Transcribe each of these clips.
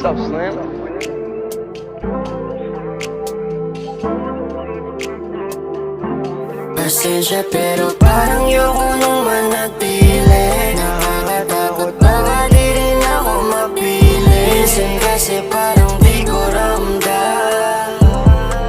up, Slim? Pasensya pero parang yoko nang manatili. Nakakatakot baka di rin ako mapili. Minsan kasi parang di ko ramdam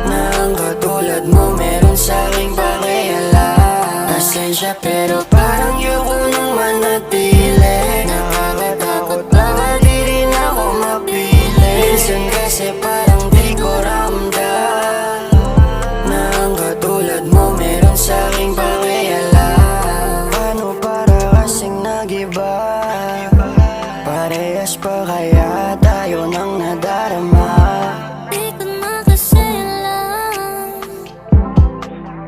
na ang katulad mo meron sa'king pakialam. Pasensya pero parang yoko nang manatili. Nakakatakot baka di rin ako mapili. Minsan kasi parang di ko ramdam na ang katulad mo meron sa'king pakialam. Paano para kasing nag-iba? Parehas pa kaya tayo nang nadarama? Di ko na kasi alam,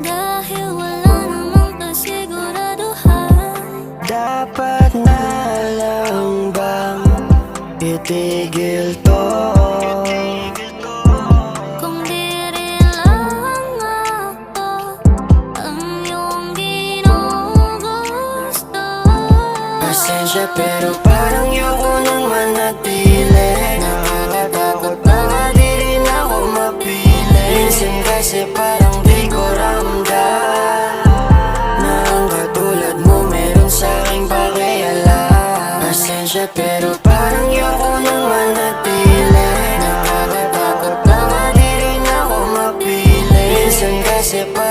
dahil wala namang kasiguraduhan. Dapat na lang bang itigil to? Kung di rin lang ako ang iyong ginugusto. Pasensya pero parang yoko nang manatili. Nakakatakot baka di rin ako mapili. Minsan kasi parang di ko ramdam na ang katulad mo meron sa'king pakialam. Pasensya pero parang yoko nang manatili. Nakakatakot baka di rin ako mapili. Minsan kasi parang